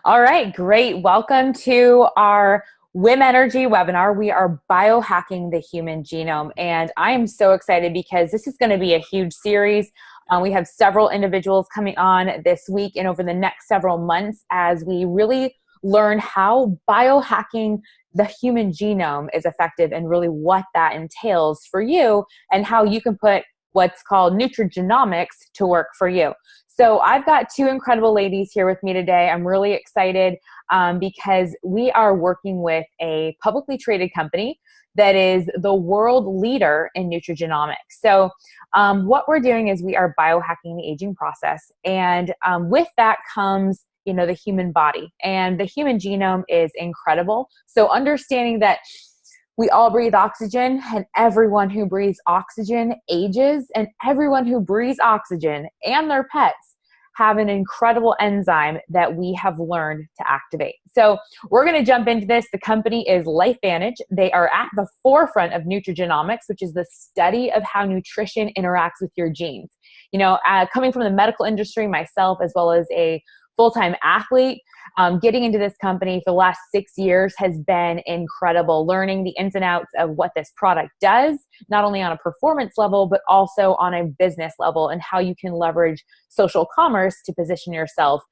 All right, great. Welcome to our WIM Energy webinar. We are biohacking the human genome, and I am so excited because this is going to be a huge series. We have several individuals coming on this week and over the next several months as we really learn how biohacking the human genome is effective and really what that entails for you and how you can put what's called nutrigenomics to work for you. So I've got two incredible ladies here with me today. I'm really excited because we are working with a publicly traded company that is the world leader in nutrigenomics. So what we're doing is we are biohacking the aging process. And with that comes the human body. And the human genome is incredible. So understanding that we all breathe oxygen, and everyone who breathes oxygen ages, and everyone who breathes oxygen and their pets have an incredible enzyme that we have learned to activate. So we're going to jump into this. The company is LifeVantage. They are at the forefront of nutrigenomics, which is the study of how nutrition interacts with your genes. Coming from the medical industry myself, as well as a full-time athlete, getting into this company for the last 6 years has been incredible, learning the ins and outs of what this product does, not only on a performance level, but also on a business level, and how you can leverage social commerce to position yourself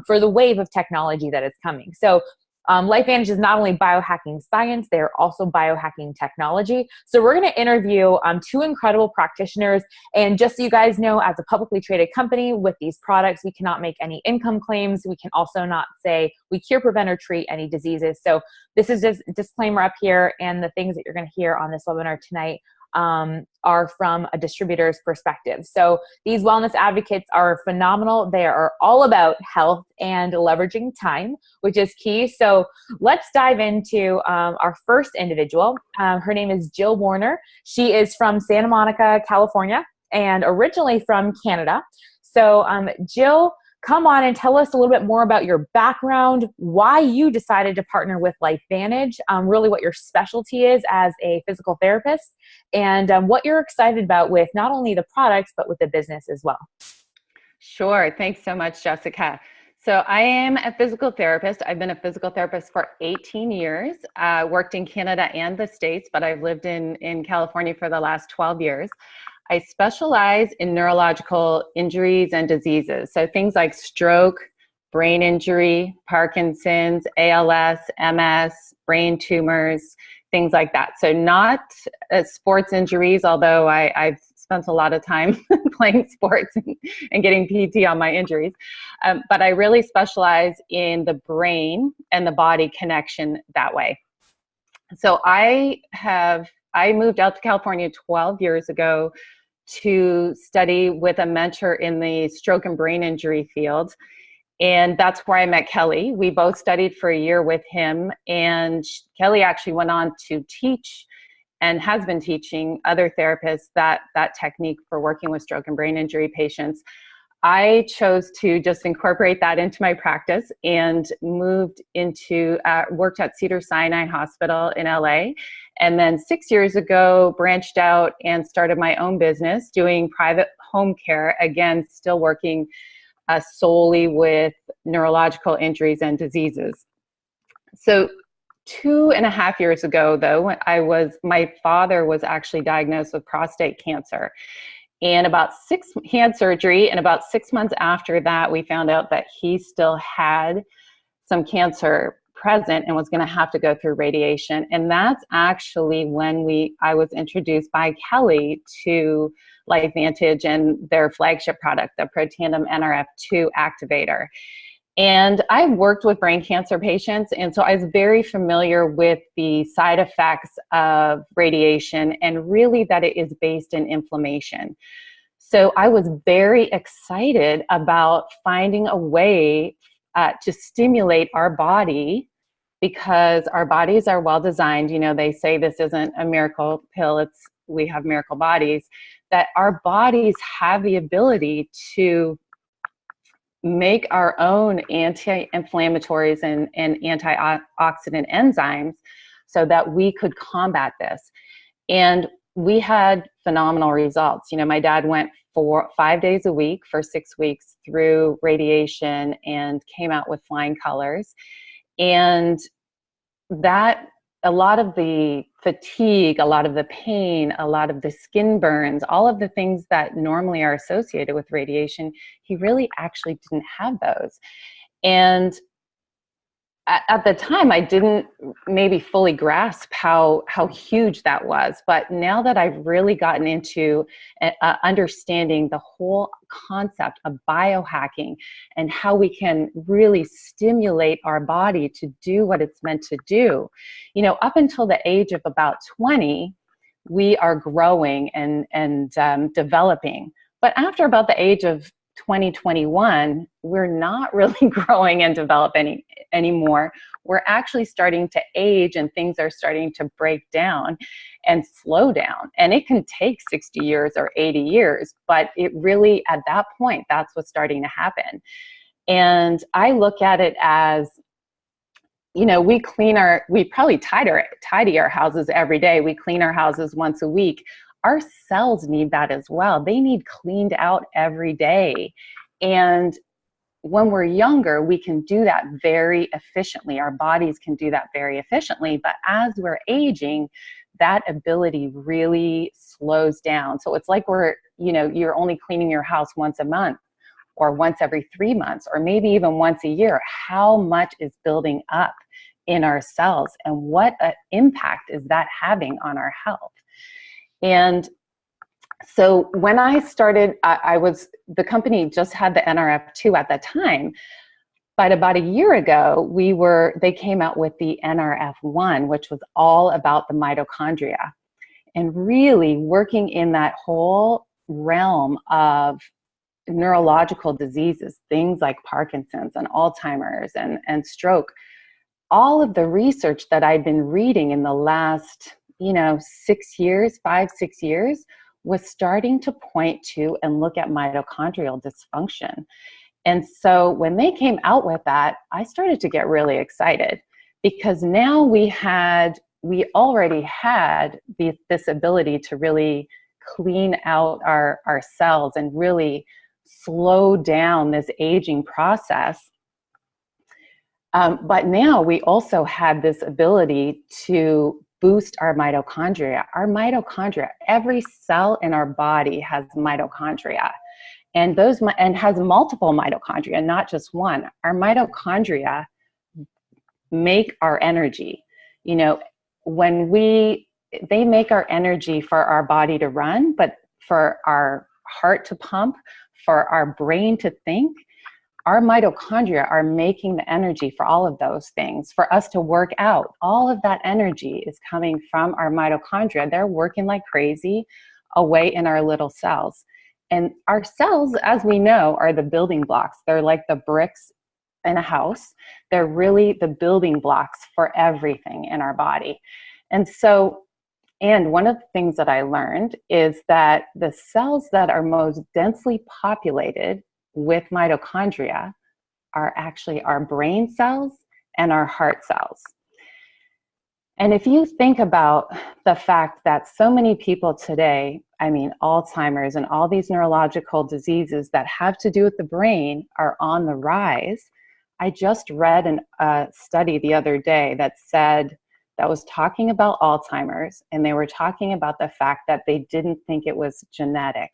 for the wave of technology that is coming. So LifeVantage is not only biohacking science, they're also biohacking technology. So we're going to interview two incredible practitioners. And just so you guys know, as a publicly traded company with these products, we cannot make any income claims. We can also not say we cure, prevent, or treat any diseases. So this is just a disclaimer up here. And the things that you're going to hear on this webinar tonight are from a distributor's perspective. So these wellness advocates are phenomenal. They are all about health and leveraging time, which is key. So let's dive into our first individual. Her name is Jill Warner. She is from Santa Monica, California, and originally from Canada. So Jill, come on and tell us a little bit more about your background, why you decided to partner with LifeVantage, really what your specialty is as a physical therapist, and what you're excited about with not only the products, but with the business as well. Sure. Thanks so much, Jessica. So I am a physical therapist. I've been a physical therapist for 18 years, worked in Canada and the States, but I've lived in California for the last 12 years. I specialize in neurological injuries and diseases. So things like stroke, brain injury, Parkinson's, ALS, MS, brain tumors, things like that. So not sports injuries, although I've spent a lot of time playing sports and getting PT on my injuries. But I really specialize in the brain and the body connection that way. So I moved out to California 12 years ago to study with a mentor in the stroke and brain injury field. And that's where I met Kelly. We both studied for a year with him, and Kelly actually went on to teach and has been teaching other therapists that technique for working with stroke and brain injury patients. I chose to just incorporate that into my practice and moved into, worked at Cedars-Sinai Hospital in LA. And then 6 years ago, branched out and started my own business doing private home care, again, still working solely with neurological injuries and diseases. So 2.5 years ago, though, my father was actually diagnosed with prostate cancer. And he had surgery, and about 6 months after that, we found out that he still had some cancer present and was going to have to go through radiation. And that's actually when I was introduced by Kelly to LifeVantage and their flagship product, the Protandim NRF2 activator. And I worked with brain cancer patients, and so I was very familiar with the side effects of radiation and really that it is based in inflammation. So I was very excited about finding a way to stimulate our body, because our bodies are well designed. They say this isn't a miracle pill, we have miracle bodies, that our bodies have the ability to make our own anti-inflammatories and antioxidant enzymes so that we could combat this. And we had phenomenal results. My dad went for 5 days a week for 6 weeks through radiation and came out with flying colors. And that, a lot of the fatigue, a lot of the pain, a lot of the skin burns, all of the things that normally are associated with radiation, he really actually didn't have those. And at the time, I didn't maybe fully grasp how huge that was. But now that I've really gotten into understanding the whole concept of biohacking and how we can really stimulate our body to do what it's meant to do, you know, up until the age of about 20, we are growing and developing. But after about the age of 2021, we're not really growing and developing anymore. We're actually starting to age, and things are starting to break down and slow down. And it can take 60 years or 80 years, but it really, at that point, that's what's starting to happen. And I look at it as, you know, we probably tidy our houses every day. We clean our houses once a week. Our cells need that as well. They need cleaned out every day. And when we're younger, we can do that very efficiently. Our bodies can do that very efficiently. But as we're aging, that ability really slows down. So it's like you're only cleaning your house once a month, or once every 3 months, or maybe even once a year. How much is building up in our cells, and what an impact is that having on our health? And so when I started, the company just had the NRF2 at the time, but about a year ago, they came out with the NRF1, which was all about the mitochondria, and really working in that whole realm of neurological diseases, things like Parkinson's and Alzheimer's and stroke. All of the research that I'd been reading in the last, 5-6 years, was starting to point to and look at mitochondrial dysfunction. And so when they came out with that, I started to get really excited, because now we already had this ability to really clean out our cells and really slow down this aging process. But now we also had this ability to boost our mitochondria. Our mitochondria, every cell in our body has mitochondria, and has multiple mitochondria, not just one. Our mitochondria make our energy. You know, they make our energy for our body to run, but for our heart to pump, for our brain to think, our mitochondria are making the energy for all of those things. For us to work out, all of that energy is coming from our mitochondria. They're working like crazy away in our little cells. And our cells, as we know, are the building blocks. They're like the bricks in a house. They're really the building blocks for everything in our body. And one of the things that I learned is that the cells that are most densely populated with mitochondria are actually our brain cells and our heart cells. And if you think about the fact that so many people today, Alzheimer's and all these neurological diseases that have to do with the brain are on the rise. I just read a study the other day that was talking about Alzheimer's, and they were talking about the fact that they didn't think it was genetic,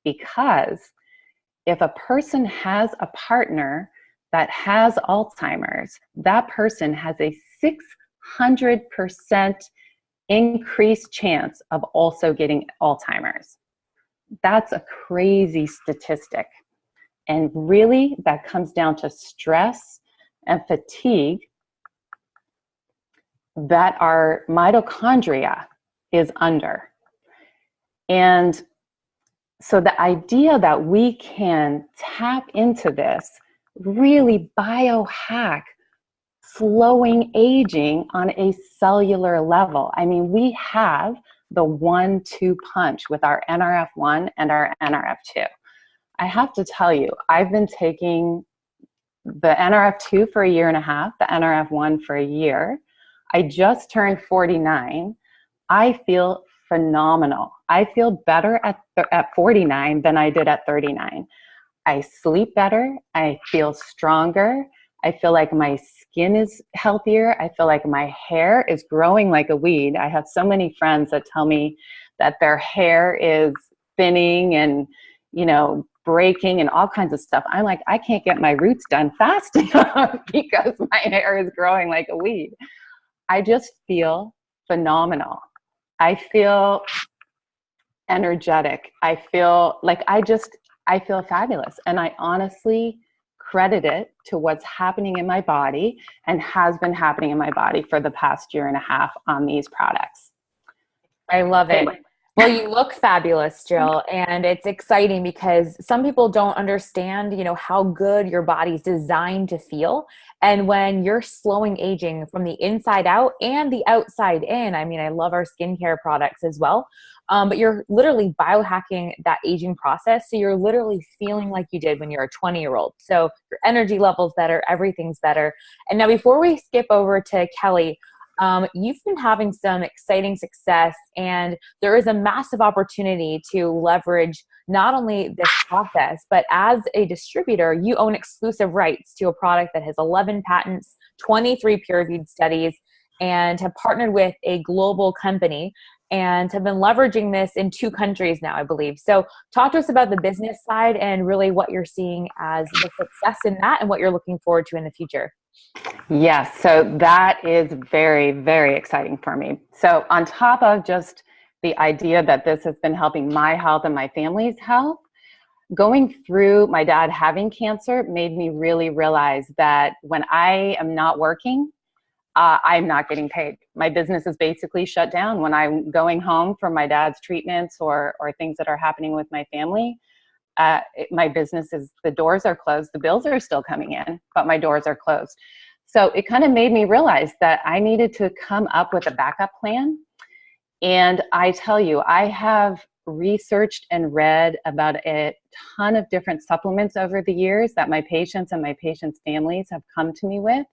because if a person has a partner that has Alzheimer's, that person has a 600% increased chance of also getting Alzheimer's. That's a crazy statistic. And really, that comes down to stress and fatigue that our mitochondria is under. And so the idea that we can tap into this, really biohack slowing aging on a cellular level. We have the 1-2 punch with our NRF1 and our NRF2. I have to tell you, I've been taking the NRF2 for a year and a half, the NRF1 for a year. I just turned 49. I feel phenomenal. I feel better at 49 than I did at 39. I sleep better. I feel stronger. I feel like my skin is healthier. I feel like my hair is growing like a weed. I have so many friends that tell me that their hair is thinning and, breaking and all kinds of stuff. I'm like, I can't get my roots done fast enough because my hair is growing like a weed. I just feel phenomenal. I feel energetic. I feel like I feel fabulous. And I honestly credit it to what's happening in my body and has been happening in my body for the past year and a half on these products. I love it. Well, you look fabulous, Jill, and it's exciting because some people don't understand, how good your body's designed to feel. And when you're slowing aging from the inside out and the outside in, I mean, I love our skincare products as well. But you're literally biohacking that aging process. So you're literally feeling like you did when you're a 20-year-old. So your energy level's better, everything's better. And now before we skip over to Kelly, you've been having some exciting success, and there is a massive opportunity to leverage not only this process, but as a distributor, you own exclusive rights to a product that has 11 patents, 23 peer-reviewed studies, and have partnered with a global company and have been leveraging this in 2 countries now, I believe. So talk to us about the business side and really what you're seeing as the success in that and what you're looking forward to in the future. Yes, so that is very, very exciting for me. So on top of just the idea that this has been helping my health and my family's health, going through my dad having cancer made me really realize that when I am not working, I'm not getting paid. My business is basically shut down when I'm going home from my dad's treatments or things that are happening with my family. My business is, the doors are closed. The bills are still coming in, but my doors are closed. So it kind of made me realize that I needed to come up with a backup plan. And I tell you, I have researched and read about a ton of different supplements over the years that my patients and my patients' families have come to me with.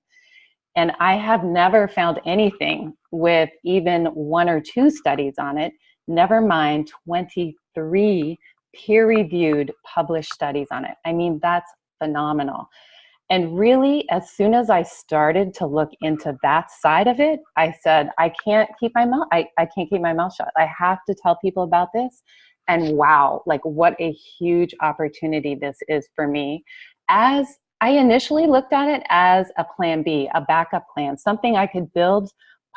And I have never found anything with even 1 or 2 studies on it, never mind 23 peer-reviewed published studies on it. I mean, that's phenomenal. And really, as soon as I started to look into that side of it, I said, I can't keep my mouth shut. I have to tell people about this. And wow, like what a huge opportunity this is for me. As I initially looked at it as a plan B, a backup plan, something I could build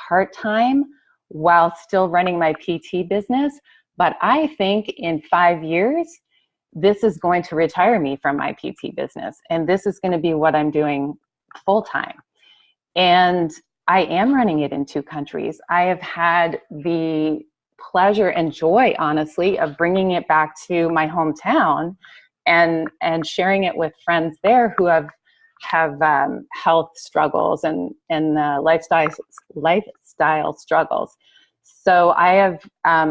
part-time while still running my PT business. But I think in 5 years, this is going to retire me from my PT business. And this is going to be what I'm doing full time. And I am running it in 2 countries. I have had the pleasure and joy, honestly, of bringing it back to my hometown and sharing it with friends there who have health struggles and lifestyle struggles. So I have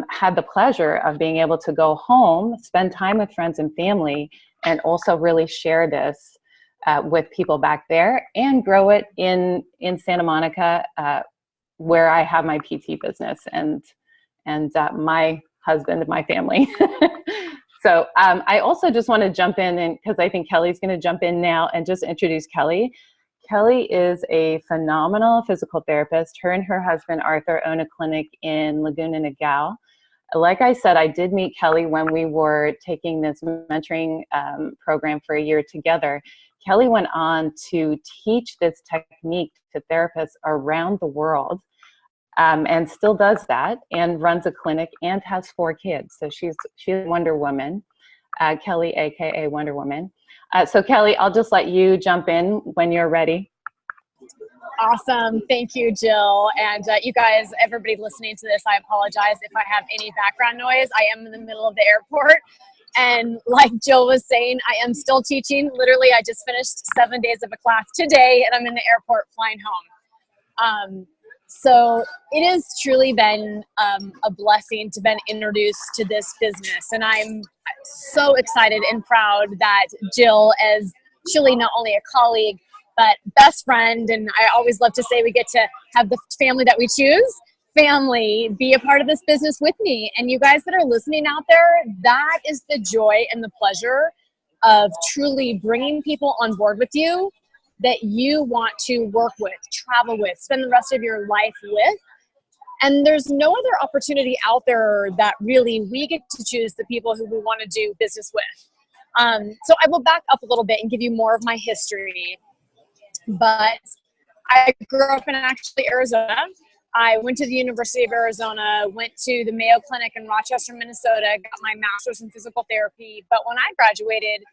had the pleasure of being able to go home, spend time with friends and family, and also really share this with people back there and grow it in Santa Monica, where I have my PT business and my husband and my family. So I also just want to jump in, and because I think Kelly's going to jump in now and just introduce Kelly. Kelly is a phenomenal physical therapist. Her and her husband, Arthur, own a clinic in Laguna Niguel. Like I said, I did meet Kelly when we were taking this mentoring program for a year together. Kelly went on to teach this technique to therapists around the world, and still does that, and runs a clinic and has 4 kids. So she's Wonder Woman, Kelly, AKA Wonder Woman. So Kelly, I'll just let you jump in when you're ready. Awesome. Thank you, Jill. And you guys, everybody listening to this, I apologize if I have any background noise. I am in the middle of the airport. And like Jill was saying, I am still teaching. Literally, I just finished 7 days of a class today, and I'm in the airport flying home. So it has truly been a blessing to been introduced to this business. And I'm so excited and proud that Jill is truly not only a colleague, but best friend. And I always love to say we get to have the family that we choose, family, be a part of this business with me. And you guys that are listening out there, that is the joy and the pleasure of truly bringing people on board with you that you want to work with, travel with, spend the rest of your life with. And there's no other opportunity out there that really we get to choose the people who we want to do business with. So I will back up a little bit and give you more of my history. But I grew up in actually Arizona. I went to the University of Arizona, went to the Mayo Clinic in Rochester, Minnesota, got my master's in physical therapy. But when I graduated,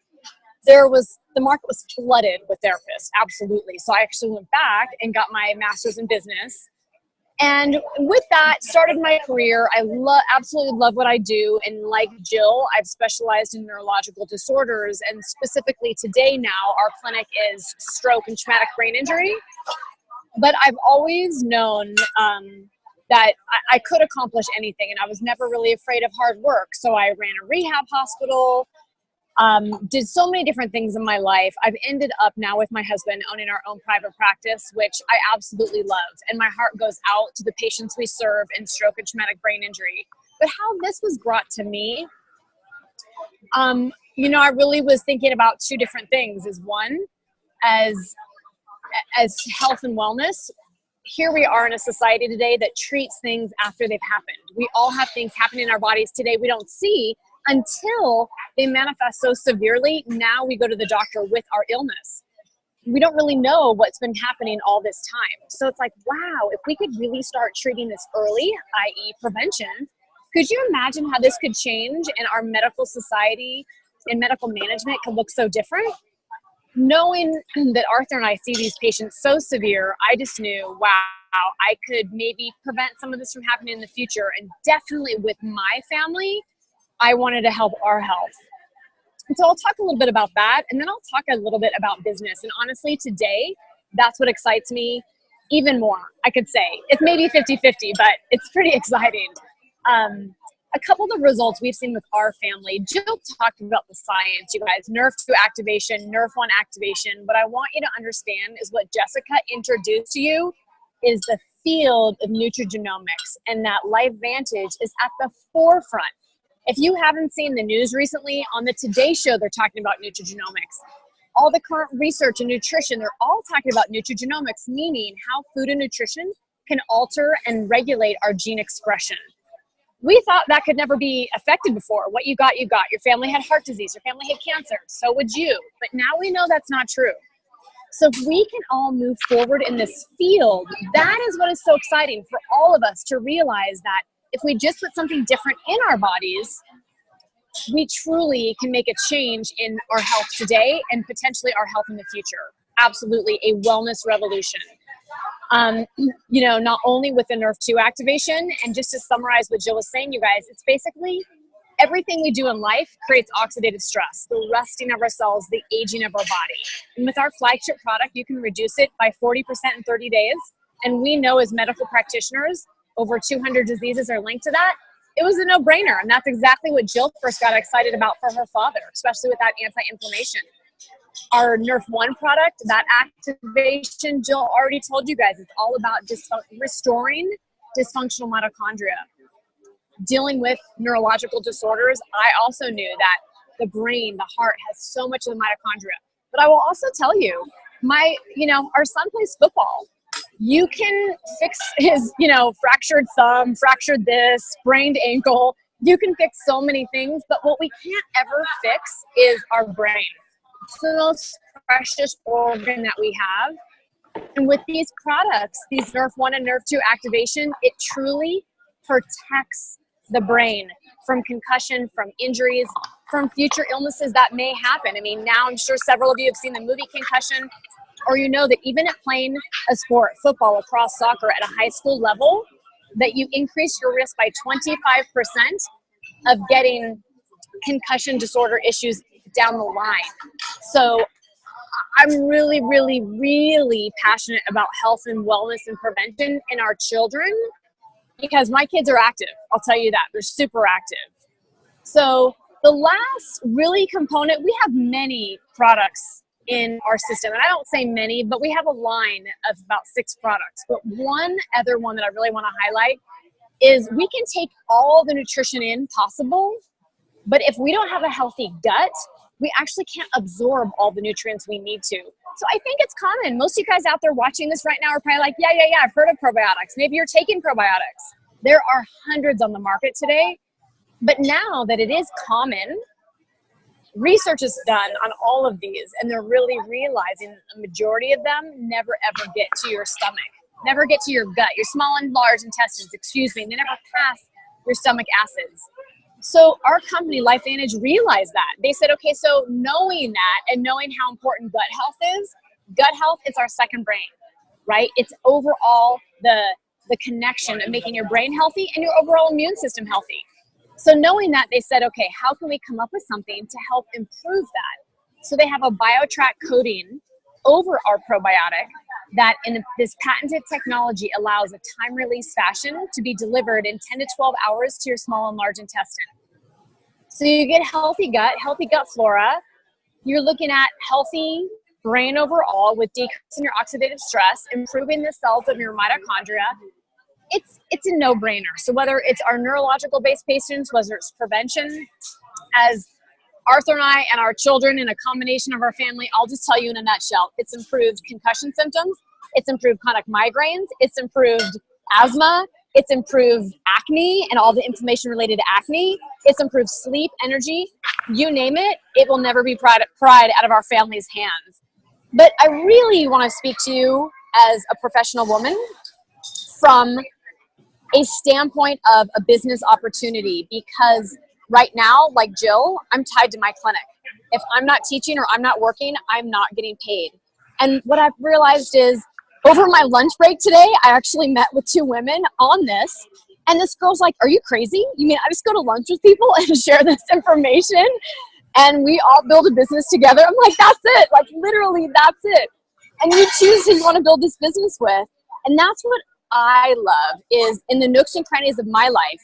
the market was flooded with therapists, absolutely. So I actually went back and got my master's in business. And with that, started my career. I absolutely love what I do. And like Jill, I've specialized in neurological disorders. And specifically today now, our clinic is stroke and traumatic brain injury. But I've always known that I could accomplish anything. And I was never really afraid of hard work. So I ran a rehab hospital, did so many different things in my life. I've ended up now with my husband owning our own private practice, which I absolutely love. And my heart goes out to the patients we serve in stroke and traumatic brain injury. But how this was brought to me, I really was thinking about two different things. Is one, as health and wellness. Here we are in a society today that treats things after they've happened. We all have things happening in our bodies today we don't see until they manifest so severely. Now we go to the doctor with our illness. We don't really know what's been happening all this time. So it's like, wow, if we could really start treating this early, i.e. prevention, could you imagine how this could change and our medical society and medical management could look so different? Knowing that Arthur and I see these patients so severe, I just knew, wow, I could maybe prevent some of this from happening in the future. And definitely with my family, I wanted to help our health. And so I'll talk a little bit about that, and then I'll talk a little bit about business. And honestly, today, that's what excites me even more, I could say. It's maybe 50-50, but it's pretty exciting. A couple of the results we've seen with our family, Jill talked about the science, you guys, NRF2 activation, NRF1 activation. What I want you to understand is what Jessica introduced to you is the field of nutrigenomics, and that LifeVantage is at the forefront. If you haven't seen the news recently, on the Today Show, they're talking about nutrigenomics. All the current research in nutrition, they're all talking about nutrigenomics, meaning how food and nutrition can alter and regulate our gene expression. We thought that could never be affected before. What you got, you got. Your family had heart disease. Your family had cancer. So would you. But now we know that's not true. So if we can all move forward in this field, that is what is so exciting for all of us to realize that if we just put something different in our bodies, we truly can make a change in our health today and potentially our health in the future. Absolutely a wellness revolution. Not only with the NRF2 activation, and just to summarize what Jill was saying, you guys, it's basically everything we do in life creates oxidative stress, the rusting of our cells, the aging of our body. And with our flagship product, you can reduce it by 40% in 30 days. And we know as medical practitioners, over 200 diseases are linked to that. It was a no-brainer. And that's exactly what Jill first got excited about for her father, especially with that anti-inflammation. Our NRF1 product, that activation, Jill already told you guys, it's all about restoring dysfunctional mitochondria. Dealing with neurological disorders, I also knew that the brain, the heart has so much of the mitochondria. But I will also tell you, our son plays football. You can fix his, fractured thumb, fractured this, sprained ankle. You can fix so many things, but what we can't ever fix is our brain. It's the most precious organ that we have. And with these products, these NRF1 and NRF2 activation, it truly protects the brain from concussion, from injuries, from future illnesses that may happen. I mean, now I'm sure several of you have seen the movie Concussion, or you know that even at playing a sport, football, lacrosse, soccer at a high school level, that you increase your risk by 25% of getting concussion disorder issues down the line. So I'm really, really, really passionate about health and wellness and prevention in our children because my kids are active. I'll tell you that. They're super active. So the last really component, we have many products in our system. And I don't say many, but we have a line of about 6 products. But one other one that I really want to highlight is we can take all the nutrition in possible, but if we don't have a healthy gut, we actually can't absorb all the nutrients we need to. So I think it's common. Most of you guys out there watching this right now are probably like, yeah, I've heard of probiotics. Maybe you're taking probiotics. There are hundreds on the market today. But now that it is common, research is done on all of these, and they're really realizing a majority of them never ever get to your stomach, never get to your gut, your small and large intestines, they never pass your stomach acids. So our company, LifeVantage, realized that. They said, okay, so knowing that and knowing how important gut health is our second brain, right? It's overall the connection of making your brain healthy and your overall immune system healthy. So knowing that, they said, okay, how can we come up with something to help improve that? So they have a BioTrack coating over our probiotic that in this patented technology allows a time-release fashion to be delivered in 10 to 12 hours to your small and large intestine. So you get healthy gut flora. You're looking at healthy brain overall with decreasing your oxidative stress, improving the cells of your mitochondria. It's a no-brainer. So whether it's our neurological-based patients, whether it's prevention, as Arthur and I and our children and a combination of our family, I'll just tell you in a nutshell, it's improved concussion symptoms, it's improved chronic migraines, it's improved asthma, it's improved acne and all the inflammation related to acne, it's improved sleep, energy, you name it, it will never be pried out of our family's hands. But I really want to speak to you as a professional woman from a standpoint of a business opportunity, because right now, like Jill, I'm tied to my clinic. If I'm not teaching or I'm not working, I'm not getting paid. And what I've realized is over my lunch break today, I actually met with two women on this. And this girl's like, are you crazy? You mean I just go to lunch with people and share this information and we all build a business together? I'm like, that's it. Like literally, that's it. And you choose who you want to build this business with. And that's what I love, is in the nooks and crannies of my life.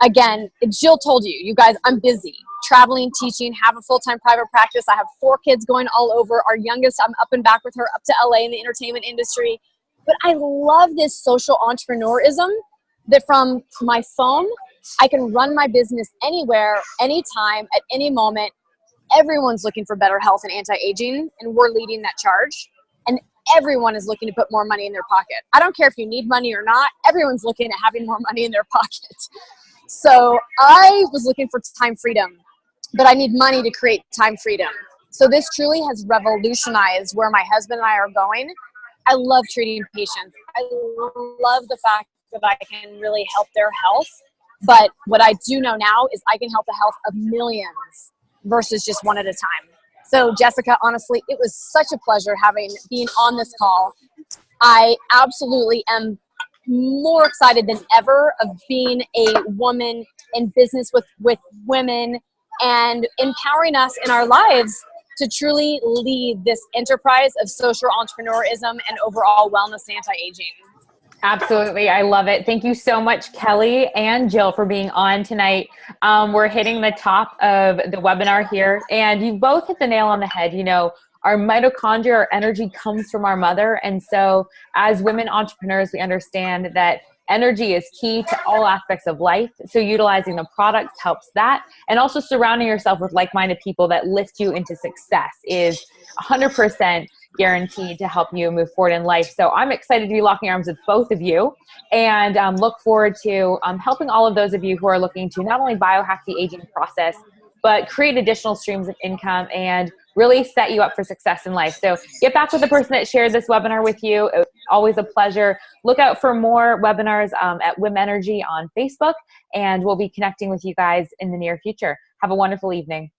Again, Jill told you, you guys, I'm busy traveling, teaching, have a full-time private practice. I have 4 kids going all over. Our youngest, I'm up and back with her up to LA in the entertainment industry. But I love this social entrepreneurism that from my phone, I can run my business anywhere, anytime, at any moment. Everyone's looking for better health and anti-aging, and we're leading that charge. And everyone is looking to put more money in their pocket. I don't care if you need money or not. Everyone's looking at having more money in their pocket. So I was looking for time freedom, but I need money to create time freedom. So this truly has revolutionized where my husband and I are going. I love treating patients. I love the fact that I can really help their health. But what I do know now is I can help the health of millions versus just one at a time. So Jessica, honestly, it was such a pleasure being on this call. I absolutely am more excited than ever of being a woman in business with women and empowering us in our lives to truly lead this enterprise of social entrepreneurism and overall wellness and anti-aging. Absolutely. I love it. Thank you so much, Kelly and Jill, for being on tonight. We're hitting the top of the webinar here, and you both hit the nail on the head. You know, our mitochondria, our energy comes from our mother. And so as women entrepreneurs, we understand that energy is key to all aspects of life. So utilizing the products helps that. And also surrounding yourself with like-minded people that lift you into success is 100% guaranteed to help you move forward in life. So I'm excited to be locking arms with both of you, and look forward to helping all of those of you who are looking to not only biohack the aging process, but create additional streams of income and really set you up for success in life. So get back with the person that shared this webinar with you. It was always a pleasure. Look out for more webinars at Wim Energy on Facebook, and we'll be connecting with you guys in the near future. Have a wonderful evening.